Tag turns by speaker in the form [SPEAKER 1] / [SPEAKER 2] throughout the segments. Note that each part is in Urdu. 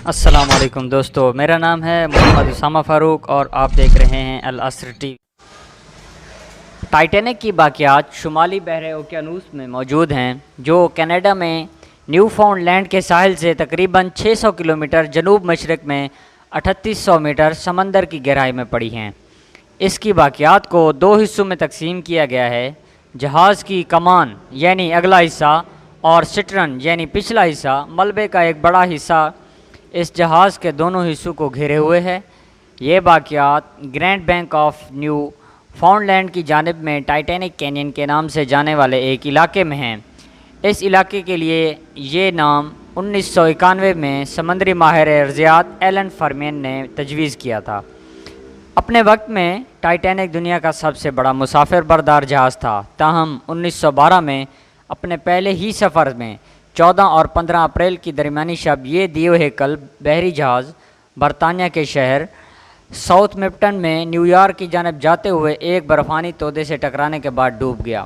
[SPEAKER 1] السلام علیکم دوستو، میرا نام ہے محمد اسامہ فاروق اور آپ دیکھ رہے ہیں العصر ٹی وی۔ ٹائٹینک کی باقیات شمالی بحر اوقیانوس میں موجود ہیں، جو کینیڈا میں نیو فاؤنڈ لینڈ کے ساحل سے تقریباً 600 کلومیٹر جنوب مشرق میں 3800 میٹر سمندر کی گہرائی میں پڑی ہیں۔ اس کی باقیات کو دو حصوں میں تقسیم کیا گیا ہے: جہاز کی کمان یعنی اگلا حصہ اور سٹرن یعنی پچھلا حصہ۔ ملبے کا ایک بڑا حصہ اس جہاز کے دونوں حصوں کو گھیرے ہوئے ہے۔ یہ باقیات Grand Bank of Newfoundland کی جانب میں ٹائٹینک کینین کے نام سے جانے والے ایک علاقے میں ہیں۔ اس علاقے کے لیے یہ نام 1991 میں سمندری ماہر ریاضیات ایلن فرمین نے تجویز کیا تھا۔ اپنے وقت میں ٹائٹینک دنیا کا سب سے بڑا مسافر بردار جہاز تھا، تاہم 1912 میں اپنے پہلے ہی سفر میں 14 اور 15 اپریل کی درمیانی شب یہ دیو ہیکل بحری جہاز برطانیہ کے شہر ساؤتھ مپٹن میں نیو یارک کی جانب جاتے ہوئے ایک برفانی تودے سے ٹکرانے کے بعد ڈوب گیا۔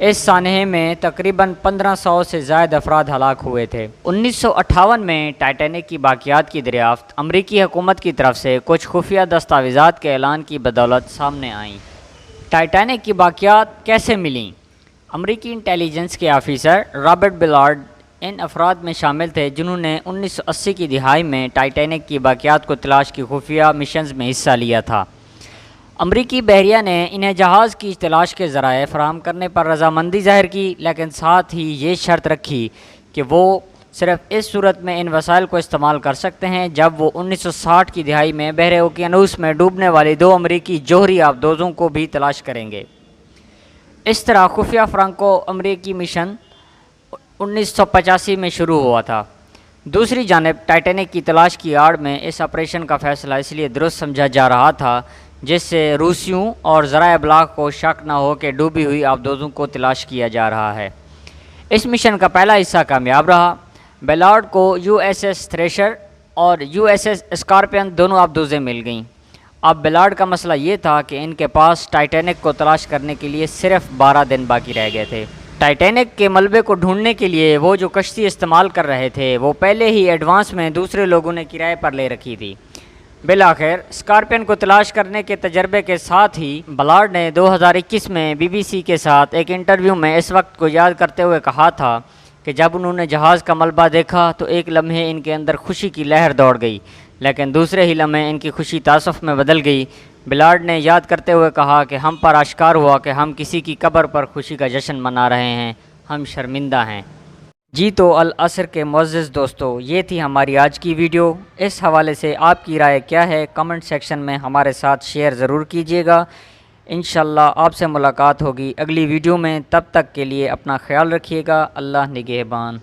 [SPEAKER 1] اس سانحے میں تقریباً 1500 سے زائد افراد ہلاک ہوئے تھے۔ 1958 میں ٹائٹینک کی باقیات کی دریافت امریکی حکومت کی طرف سے کچھ خفیہ دستاویزات کے اعلان کی بدولت سامنے آئیں۔ ٹائٹینک کی باقیات کیسے ملیں؟ امریکی انٹیلی جنس کے آفیسر رابرٹ بلارڈ ان افراد میں شامل تھے جنہوں نے 1980 کی دہائی میں ٹائٹینک کی باقیات کو تلاش کی خفیہ مشنز میں حصہ لیا تھا۔ امریکی بحریہ نے انہیں جہاز کی تلاش کے ذرائع فراہم کرنے پر رضامندی ظاہر کی، لیکن ساتھ ہی یہ شرط رکھی کہ وہ صرف اس صورت میں ان وسائل کو استعمال کر سکتے ہیں جب وہ 1960 کی دہائی میں بحر اوقیانوس میں ڈوبنے والی 2 امریکی جوہری آبدوزوں کو بھی تلاش کریں گے۔ اس طرح خفیہ فرانکو امریکی مشن 1985 میں شروع ہوا تھا۔ دوسری جانب ٹائٹینک کی تلاش کی آڑ میں اس آپریشن کا فیصلہ اس لیے درست سمجھا جا رہا تھا جس سے روسیوں اور ذرائع ابلاغ کو شک نہ ہو کہ ڈوبی ہوئی آبدوزوں کو تلاش کیا جا رہا ہے۔ اس مشن کا پہلا حصہ کامیاب رہا۔ بیلارڈ کو یو ایس ایس تھریشر اور یو ایس ایس اسکارپین دونوں آبدوزیں مل گئیں۔ اب بیلارڈ کا مسئلہ یہ تھا کہ ان کے پاس ٹائٹینک کو تلاش کرنے کے لیے صرف 12 دن باقی رہ گئے تھے۔ ٹائٹینک کے ملبے کو ڈھونڈنے کے لیے وہ جو کشتی استعمال کر رہے تھے وہ پہلے ہی ایڈوانس میں دوسرے لوگوں نے کرائے پر لے رکھی تھی۔ بالآخر اسکارپین کو تلاش کرنے کے تجربے کے ساتھ ہی بلارڈ نے 2021 میں بی بی سی کے ساتھ ایک انٹرویو میں اس وقت کو یاد کرتے ہوئے کہا تھا کہ جب انہوں نے جہاز کا ملبہ دیکھا تو ایک لمحے ان کے اندر خوشی کی لہر دوڑ گئی، لیکن دوسرے ہی لمحے ان کی خوشی تاسف میں بدل گئی۔ بلارڈ نے یاد کرتے ہوئے کہا کہ ہم پر آشکار ہوا کہ ہم کسی کی قبر پر خوشی کا جشن منا رہے ہیں، ہم شرمندہ ہیں۔ جی تو العصر کے معزز دوستو، یہ تھی ہماری آج کی ویڈیو۔ اس حوالے سے آپ کی رائے کیا ہے کمنٹ سیکشن میں ہمارے ساتھ شیئر ضرور کیجیے گا۔ انشاءاللہ آپ سے ملاقات ہوگی اگلی ویڈیو میں، تب تک کے لیے اپنا خیال رکھیے گا۔ اللہ نگہبان۔